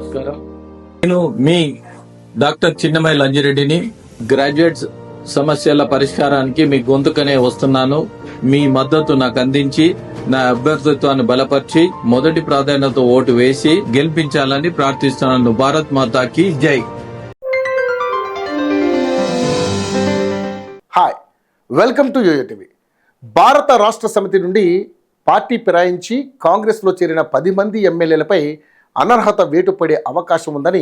నమస్కారం. నేను మీ doctor చిన్నమై లంజిరెడ్డిని. Graduates సమస్యల పరిష్కారానికి మీ గొంతుకనే వస్తున్నాను. మీ మద్దతు నాకు అందించి నా అభ్యర్థిత్వాన్ని బలపరిచి మొదటి ప్రాధాన్యత ఓటు వేసి గెలిపించాలని ప్రార్థిస్తున్నాను. భారత్ మాతాకి జై. Hi, welcome to YoYo TV. Bharat Rashtra సమితి నుండి పార్టీ ఫిరాయించి కాంగ్రెస్లో చేరిన 10 మంది ఎమ్మెల్యేలపై అనర్హత వేటు పడే అవకాశం ఉందని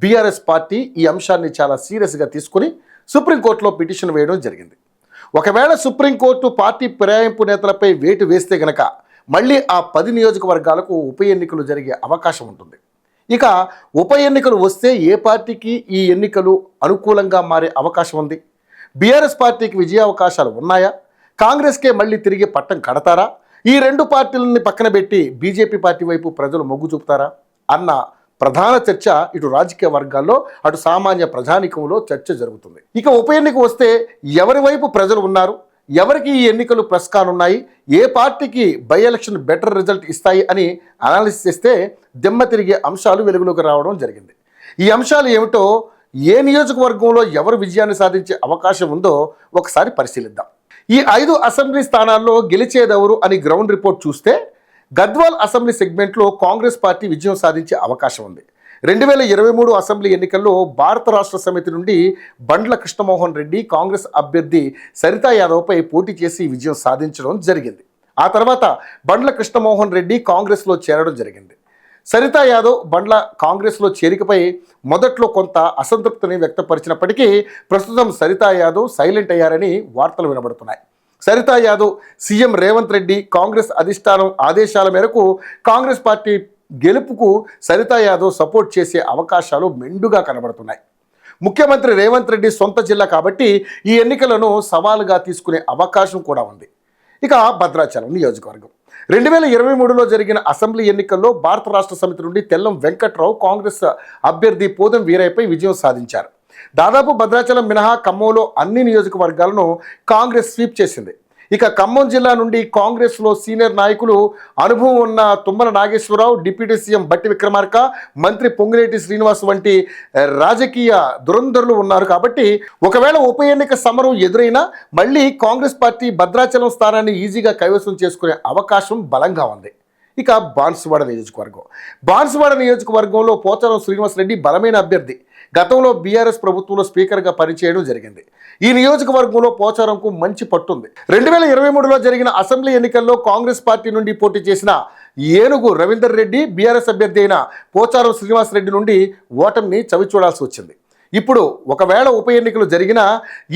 బీఆర్ఎస్ పార్టీ ఈ అంశాన్ని చాలా సీరియస్గా తీసుకుని సుప్రీంకోర్టులో పిటిషన్ వేయడం జరిగింది. ఒకవేళ సుప్రీంకోర్టు పార్టీ ఫిరాయింపు నేతలపై వేటు వేస్తే గనక మళ్ళీ ఆ 10 నియోజకవర్గాలకు ఉప ఎన్నికలు జరిగే అవకాశం ఉంటుంది. ఇక ఉప ఎన్నికలు వస్తే ఏ పార్టీకి ఈ ఎన్నికలు అనుకూలంగా మారే అవకాశం ఉంది? బీఆర్ఎస్ పార్టీకి విజయావకాశాలు ఉన్నాయా? కాంగ్రెస్కే మళ్ళీ తిరిగి పట్టం కడతారా? ఈ రెండు పార్టీలని పక్కన పెట్టి బీజేపీ పార్టీ వైపు ప్రజలు మొగ్గు చూపుతారా అన్న ప్రధాన చర్చ ఇటు రాజకీయ వర్గాల్లో అటు సామాన్య ప్రజానికంలో చర్చ జరుగుతుంది. ఇక ఉప ఎన్నిక వస్తే ఎవరి వైపు ప్రజలు ఉన్నారు, ఎవరికి ఈ ఎన్నికలు ప్లస్ కానున్నాయి, ఏ పార్టీకి బై ఎలక్షన్ బెటర్ రిజల్ట్ ఇస్తాయి అని అనాలిసిస్ చేస్తే దిమ్మ తిరిగే అంశాలు వెలుగులోకి రావడం జరిగింది. ఈ అంశాలు ఏమిటో, ఏ నియోజకవర్గంలో ఎవరు విజయాన్ని సాధించే అవకాశం ఉందో ఒకసారి పరిశీలిద్దాం. ఈ 5 అసెంబ్లీ స్థానాల్లో గెలిచేదెవరు అని గ్రౌండ్ రిపోర్ట్ చూస్తే గద్వాల్ అసెంబ్లీ సెగ్మెంట్లో కాంగ్రెస్ పార్టీ విజయం సాధించే అవకాశం ఉంది. 2023 అసెంబ్లీ ఎన్నికల్లో భారత రాష్ట్ర సమితి నుండి బండ్ల కృష్ణమోహన్ రెడ్డి కాంగ్రెస్ అభ్యర్థి సరితా యాదవ్పై పోటీ చేసి విజయం సాధించడం జరిగింది. ఆ తర్వాత బండ్ల కృష్ణమోహన్ రెడ్డి కాంగ్రెస్లో చేరడం జరిగింది. సరితా యాదవ్ బండ్ల కాంగ్రెస్లో చేరికపై మొదట్లో కొంత అసంతృప్తిని వ్యక్తపరిచినప్పటికీ ప్రస్తుతం సరితా యాదవ్ సైలెంట్ అయ్యారని వార్తలు వినబడుతున్నాయి. సరితా యాదవ్ సీఎం రేవంత్ రెడ్డి కాంగ్రెస్ అధిష్టానం ఆదేశాల మేరకు కాంగ్రెస్ పార్టీ గెలుపుకు సరితా యాదవ్ సపోర్ట్ చేసే అవకాశాలు మెండుగా కనబడుతున్నాయి. ముఖ్యమంత్రి రేవంత్ రెడ్డి సొంత జిల్లా కాబట్టి ఈ ఎన్నికలను సవాలుగా తీసుకునే అవకాశం కూడా ఉంది. ఇక భద్రాచలం నియోజకవర్గం 2023లో జరిగిన అసెంబ్లీ ఎన్నికల్లో భారత రాష్ట్ర సమితి నుండి తెల్లం వెంకట్రావు కాంగ్రెస్ అభ్యర్థి పోదం వీరయ్యపై విజయం సాధించారు. దాదాపు భద్రాచలం మినహా ఖమ్మంలో అన్ని నియోజకవర్గాలను కాంగ్రెస్ స్వీప్ చేసింది. ఇక ఖమ్మం జిల్లా నుండి కాంగ్రెస్లో సీనియర్ నాయకులు, అనుభవం ఉన్న తుమ్మల నాగేశ్వరరావు, డిప్యూటీ సీఎం బట్టి విక్రమార్క, మంత్రి పొంగిరెడ్డి శ్రీనివాస్ వంటి రాజకీయ దురంధరులు ఉన్నారు. కాబట్టి ఒకవేళ ఉప ఎన్నిక సమరం ఎదురైనా మళ్ళీ కాంగ్రెస్ పార్టీ భద్రాచలం స్థానాన్ని ఈజీగా కైవసం చేసుకునే అవకాశం బలంగా ఉంది. ఇక బాన్సువాడ నియోజకవర్గంలో పోచారం శ్రీనివాసరెడ్డి బలమైన అభ్యర్థి. గతంలో బీఆర్ఎస్ ప్రభుత్వంలో స్పీకర్గా పనిచేయడం జరిగింది. ఈ నియోజకవర్గంలో పోచారంకు మంచి పట్టుంది. 2023లో జరిగిన అసెంబ్లీ ఎన్నికల్లో కాంగ్రెస్ పార్టీ నుండి పోటీ చేసిన ఏనుగు రవీందర్ రెడ్డి బీఆర్ఎస్ అభ్యర్థి అయిన పోచారం శ్రీనివాసరెడ్డి నుండి ఓటమిని చవిచూడాల్సి వచ్చింది. ఇప్పుడు ఒకవేళ ఉప ఎన్నికలు జరిగినా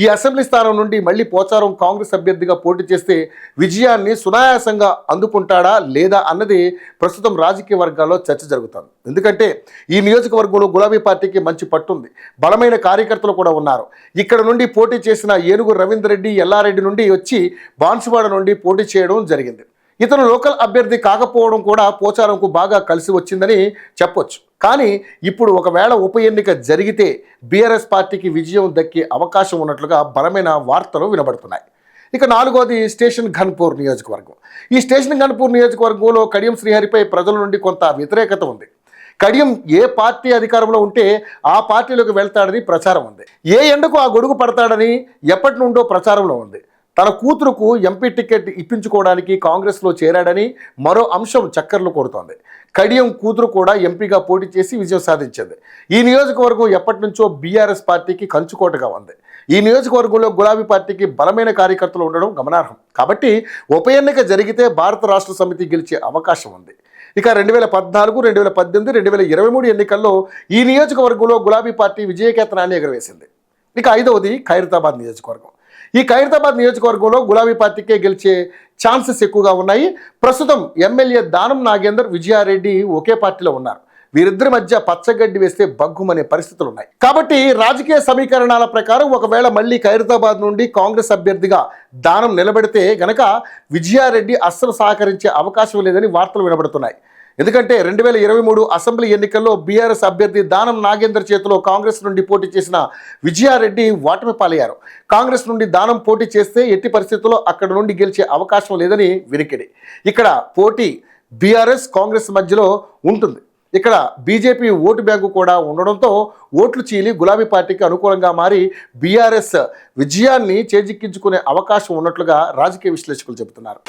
ఈ అసెంబ్లీ స్థానం నుండి మళ్ళీ పోచారం కాంగ్రెస్ అభ్యర్థిగా పోటీ చేస్తే విజయాన్ని సునాయాసంగా అందుకుంటాడా లేదా అన్నది ప్రస్తుతం రాజకీయ వర్గాల్లో చర్చ జరుగుతుంది. ఎందుకంటే ఈ నియోజకవర్గంలో గులాబీ పార్టీకి మంచి పట్టుంది, బలమైన కార్యకర్తలు కూడా ఉన్నారు. ఇక్కడ నుండి పోటీ చేసిన ఏనుగు రవీందర్ రెడ్డి ఎల్లారెడ్డి నుండి వచ్చి బాన్సువాడ నుండి పోటీ చేయడం జరిగింది. ఇతను లోకల్ అభ్యర్థి కాకపోవడం కూడా పోచారంకు బాగా కలిసి వచ్చిందని చెప్పొచ్చు. కానీ ఇప్పుడు ఒకవేళ ఉప ఎన్నిక జరిగితే బీఆర్ఎస్ పార్టీకి విజయం దక్కే అవకాశం ఉన్నట్లుగా బలమైన వార్తలు వినబడుతున్నాయి. ఇక 4వది స్టేషన్ ఘన్పూర్ నియోజకవర్గం. ఈ స్టేషన్ ఘన్పూర్ నియోజకవర్గంలో కడియం శ్రీహరిపై ప్రజల నుండి కొంత వ్యతిరేకత ఉంది. కడియం ఏ పార్టీ అధికారంలో ఉంటే ఆ పార్టీలోకి వెళ్తాడని ప్రచారం ఉంది. ఏ ఎండకు ఆ గొడుగు పడతాడని ఎప్పటి నుండో ప్రచారంలో ఉంది. తన కూతురుకు ఎంపీ టికెట్ ఇప్పించుకోవడానికి కాంగ్రెస్లో చేరాడని మరో అంశం చక్కర్లు కొడుతోంది. కడియం కూతురు కూడా ఎంపీగా పోటీ చేసి విజయం సాధించింది. ఈ నియోజకవర్గం ఎప్పటి నుంచో బీఆర్ఎస్ పార్టీకి కంచుకోటగా ఉంది. ఈ నియోజకవర్గంలో గులాబీ పార్టీకి బలమైన కార్యకర్తలు ఉండడం గమనార్హం. కాబట్టి ఉప ఎన్నిక జరిగితే భారత రాష్ట్ర సమితి గెలిచే అవకాశం ఉంది. ఇక 2014, 2018, 2023 ఎన్నికల్లో ఈ నియోజకవర్గంలో గులాబీ పార్టీ విజయకేతనాన్ని ఎగరవేసింది. ఇక 5వది ఖైరతాబాద్ నియోజకవర్గం. ఈ ఖైరతాబాద్ నియోజకవర్గంలో గులాబీ పార్టీకే గెలిచే ఛాన్సెస్ ఎక్కువగా ఉన్నాయి. ప్రస్తుతం ఎమ్మెల్యే దానం నాగేందర్, విజయారెడ్డి ఒకే పార్టీలో ఉన్నారు. వీరిద్దరి మధ్య పచ్చగడ్డి వేస్తే బగ్గుమనే పరిస్థితులు ఉన్నాయి. కాబట్టి రాజకీయ సమీకరణాల ప్రకారం ఒకవేళ మళ్ళీ ఖైరతాబాద్ నుండి కాంగ్రెస్ అభ్యర్థిగా దానం నిలబెడితే గనక విజయారెడ్డి అస్సలు సహకరించే అవకాశం లేదని వార్తలు వినబడుతున్నాయి. ఎందుకంటే 2023 అసెంబ్లీ ఎన్నికల్లో బీఆర్ఎస్ అభ్యర్థి దానం నాగేందర్ చేతిలో కాంగ్రెస్ నుండి పోటీ చేసిన విజయారెడ్డి ఓటమి పాలయ్యారు. కాంగ్రెస్ నుండి దానం పోటీ చేస్తే ఎట్టి పరిస్థితుల్లో అక్కడ నుండి గెలిచే అవకాశం లేదని వినికిడి. ఇక్కడ పోటీ బీఆర్ఎస్ కాంగ్రెస్ మధ్యలో ఉంటుంది. ఇక్కడ బీజేపీ ఓటు బ్యాంకు కూడా ఉండడంతో ఓట్లు చీలి గులాబీ పార్టీకి అనుకూలంగా మారి బీఆర్ఎస్ విజయాన్ని చేజిక్కించుకునే అవకాశం ఉన్నట్లుగా రాజకీయ విశ్లేషకులు చెబుతున్నారు.